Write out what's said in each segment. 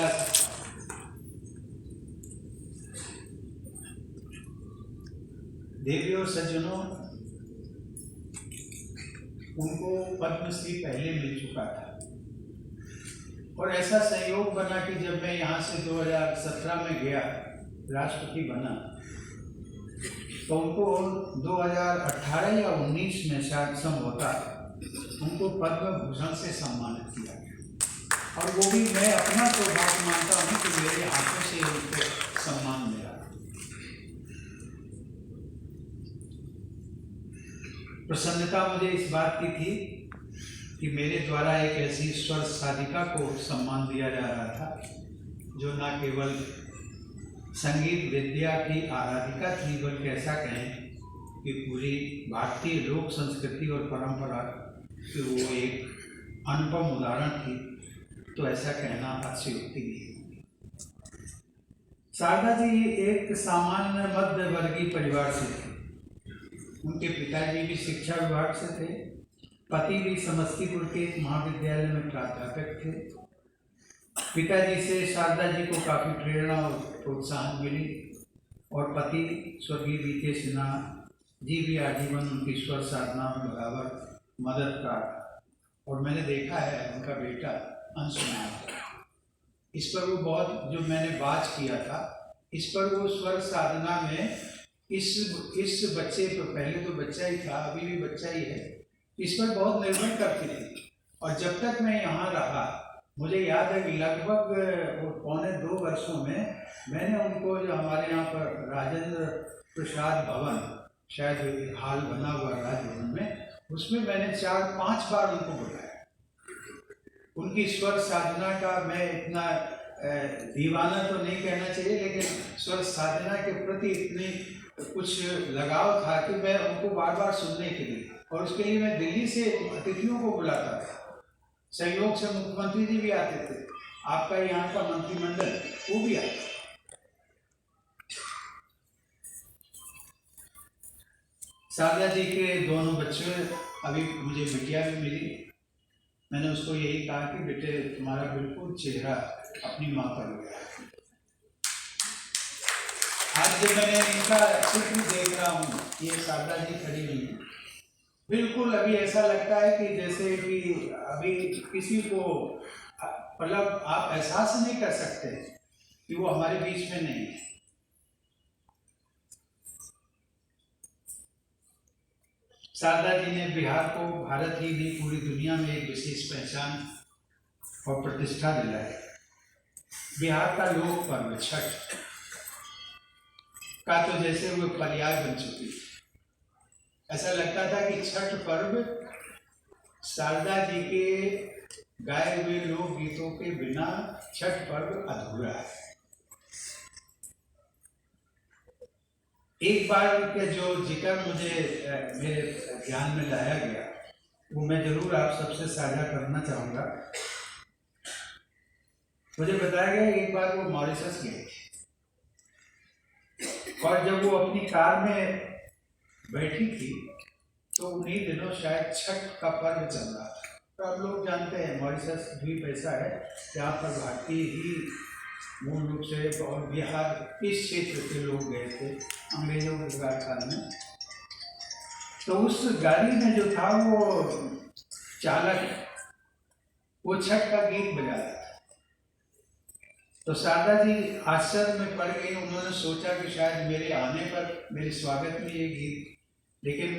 चिल्ला सकता। देवियों सज्जनों, उनको पद्मश्री पहले मिल चुका था और ऐसा संयोग बना कि जब मैं यहाँ से 2017 में गया, राष्ट्रपति बना, तो उनको 2018 या 19 में शायद संभवतः उनको पद्म भूषण से सम्मानित किया गया। और वो भी मैं अपना सौभाग्य मानता हूँ कि मेरे हाथों से उनको सम्मान मिला। प्रसन्नता मुझे इस बात की थी कि मेरे द्वारा एक ऐसी स्वर साधिका को सम्मान दिया जा रहा था जो न केवल संगीत विद्या की आराधिका थी, बल्कि ऐसा कहें कि पूरी भारतीय लोक संस्कृति और परंपरा कि वो एक अनुपम उदाहरण थी। तो ऐसा कहना अतिशयोक्ति नहीं। शारदा जी एक सामान्य मध्य वर्गीय परिवार से थे। उनके पिताजी भी शिक्षा विभाग से थे, पति भी समस्तीपुर के एक महाविद्यालय में प्राध्यापक थे। पिताजी से शारदा जी को काफ़ी प्रेरणा और प्रोत्साहन मिली और पति स्वर्गीय वीके सिन्हा जी भी आजीवन उनकी स्वर साधना में बराबर मददगार। और मैंने देखा है उनका बेटा अंशुमान, इस पर वो बहुत, जो मैंने बात किया था, इस पर वो स्वर साधना में इस बच्चे पर, पहले तो बच्चा ही था, अभी भी बच्चा ही है, इस पर बहुत निर्भर करती थी। और जब तक मैं यहाँ रहा, मुझे याद है कि लगभग 1.25 वर्षों में मैंने उनको, जो हमारे यहाँ पर राजेंद्र प्रसाद भवन, शायद हाल बना हुआ राजभवन में, उसमें मैंने 4-5 बार उनको बुलाया। उनकी स्वर साधना का मैं इतना दीवाना तो नहीं कहना चाहिए, लेकिन स्वर साधना के प्रति इतनी कुछ लगाव था कि मैं उनको बार बार सुनने के लिए, और उसके लिए मैं दिल्ली से अतिथियों को बुलाता था। सहयोग से मुख्यमंत्री जी भी आते थे, आपका यहाँ का मंत्रिमंडल वो भी आता। शारदा जी के दोनों बच्चे, अभी मुझे बिटिया भी मिली, मैंने उसको यही कहा कि बेटे तुम्हारा बिल्कुल चेहरा अपनी माँ पर गया। आज जब मैंने इनका चित्र देख रहा हूँ, ये शारदा जी खड़ी हुई है, बिल्कुल अभी ऐसा लगता है कि जैसे कि अभी किसी को, मतलब आप एहसास नहीं कर सकते कि वो हमारे बीच में नहीं है। शारदा जी ने बिहार को, भारत ही नहीं पूरी दुनिया में एक विशेष पहचान और प्रतिष्ठा दिलाई। बिहार का लोक पर्व छठ का तो जैसे वो पर्याय बन चुकी थी। ऐसा लगता था कि छठ पर्व शारदा जी के गाए हुए लोक गीतों के बिना छठ पर्व अधूरा है। एक बार के जो जिक्र मुझे मेरे ध्यान में लाया गया, वो मैं जरूर आप सबसे साझा करना चाहूँगा। मुझे बताया गया एक बार वो मॉरिशस गए थे, और जब वो अपनी कार में बैठी थी तो उन्हीं दिनों शायद छठ का पर्व चल रहा था। तो आप लोग जानते हैं मॉरिशस द्वीप ऐसा है जहाँ पर भारतीय ही मूल रूप से और बिहार इस क्षेत्र के लोग गए थे अंग्रेजों के काल में। तो उस गाड़ी में जो था वो चालक वो छठ का गीत बजा रहा था। तो शारदा जी आश्चर्य में पड़ गई। उन्होंने सोचा कि शायद मेरे आने पर, मेरे स्वागत में ये गीत, लेकिन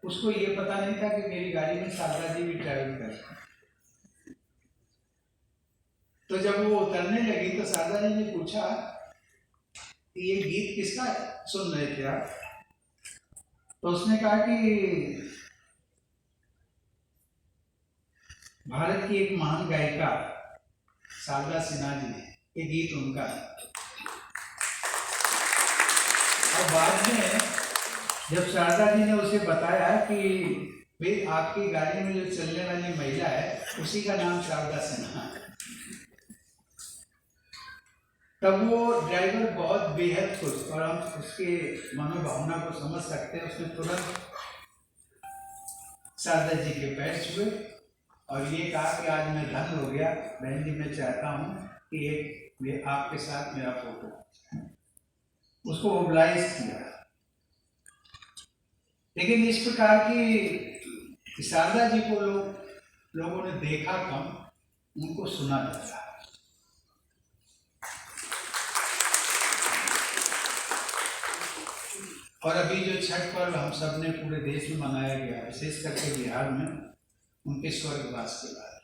उसको ये पता नहीं था कि मेरी गाड़ी में शारदा जी भी ट्रैवल करती। तो जब वो उतरने लगी तो शारदा जी ने पूछा कि ये गीत किसका सुन रहे थे आप? तो उसने कहा कि भारत की एक महान गायिका शारदा सिन्हा जी, ये गीत उनका है। और बाद में जब शारदा जी ने उसे बताया कि भाई आपकी गाड़ी में जो चलने वाली महिला है उसी का नाम शारदा सिन्हा है, तब वो ड्राइवर बहुत बेहद खुश, और हम उसके मनोभावना को समझ सकते हैं। उसने तुरंत शारदा जी के पैर छुए और ये कहा कि आज मैं धन्य हो गया बहन जी, मैं चाहता हूँ कि एक आपके साथ मेरा फोटो, उसको मोबिलाइज किया। लेकिन इस प्रकार की शारदा जी को लोगों ने देखा कम, उनको सुना जाता। और अभी जो छठ पर्व हम सब ने पूरे देश में मनाया गया, विशेष करके बिहार में उनके स्वर्गवास के बाद,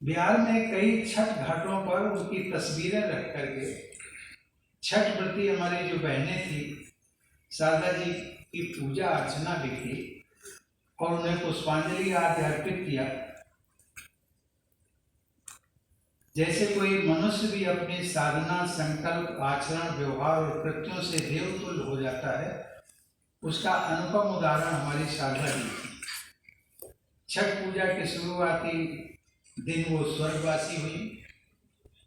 बिहार में कई छठ घाटों पर उनकी तस्वीरें रख करके छठ व्रती हमारी जो बहनें थी, शारदा जी की पूजा अर्चना भी की और उन्हें पुष्पांजलि आदि अर्पित किया। जैसे कोई मनुष्य भी अपनी साधना, संकल्प, आचरण, व्यवहार और कृत्यों से देवतुल्य हो जाता है, उसका अनुपम उदाहरण हमारी शारदा जी थी। छठ पूजा के शुरुआती दिन वो स्वर्गवासी हुई।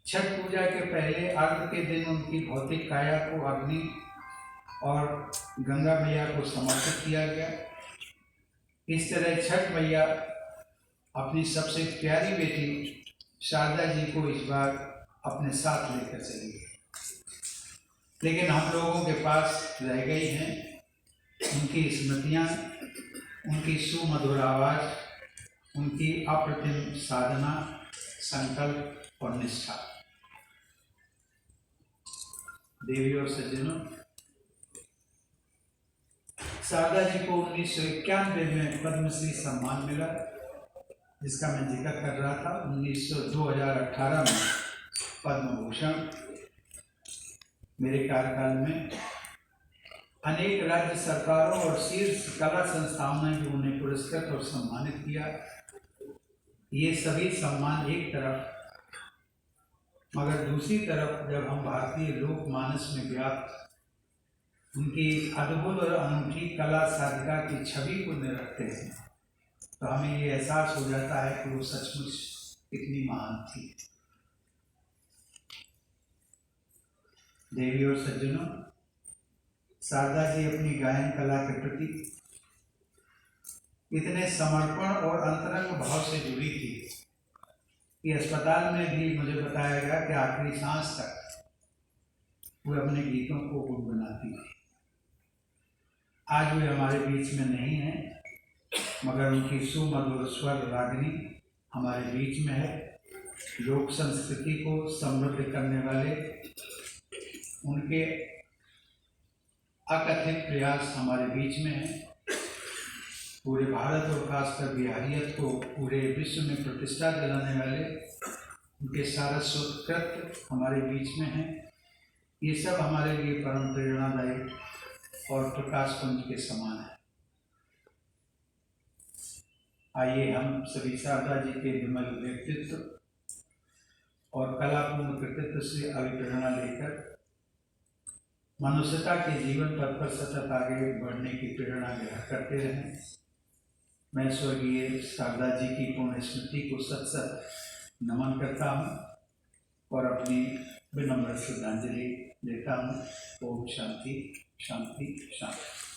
छठ पूजा के पहले अर्घ के दिन उनकी भौतिक काया को अग्नि और गंगा मैया को समर्पित किया गया। इस तरह छठ मैया अपनी सबसे प्यारी बेटी शारदा जी को इस बार अपने साथ लेकर चली गई, लेकिन हम लोगों के पास रह गई हैं उनकी स्मृतियाँ, उनकी सुमधुर आवाज, उनकी अप्रतिम साधना, संकल्प और निष्ठा। देवी और सज्जनों, शारदा जी को 1991 में पद्मश्री सम्मान मिला, जिसका मैं जिक्र कर रहा था। 2018 में पद्म भूषण। मेरे कार्यकाल में अनेक राज्य सरकारों और शीर्ष कला संस्थाओं ने भी उन्हें पुरस्कृत और सम्मानित किया। ये सभी सम्मान एक तरफ, मगर दूसरी तरफ जब हम भारतीय लोकमानस में व्याप्त उनकी अद्भुत और अनूठी कला साधिका की छवि को निरखते हैं, तो हमें ये एहसास हो जाता है कि वो सचमुच कितनी महान थी। देवी और सज्जनों, शारदा जी अपनी गायन कला के प्रति इतने समर्पण और अंतरंग भाव से जुड़ी थी कि अस्पताल में भी मुझे बताया गया कि आखिरी सांस तक वो अपने गीतों को गुनगुनाती थी। आज वे हमारे बीच में नहीं है, मगर उनकी सुमधुर स्वर रागिनी हमारे बीच में है। लोक संस्कृति को समृद्ध करने वाले उनके अकथित प्रयास हमारे बीच में है। पूरे भारत और खासकर बिहारियत को पूरे विश्व में प्रतिष्ठा दिलाने वाले उनके सारस्वत कृत्य हमारे बीच में हैं। ये सब हमारे लिए परम प्रेरणादायी और प्रकाश पुंज के समान है। आइए हम सभी शारदा जी के विमल व्यक्तित्व और कलापूर्ण कृतित्व से अभिप्रेरणा लेकर मनुष्यता के जीवन पथ पर सतत आगे बढ़ने की प्रेरणा ग्रहण करते रहें। मैं स्वर्गीय शारदा जी की पूर्ण स्मृति को सत नमन करता हूँ और अपनी विनम्र श्रद्धांजलि देता हूँ। ओम शांति शांति शांति।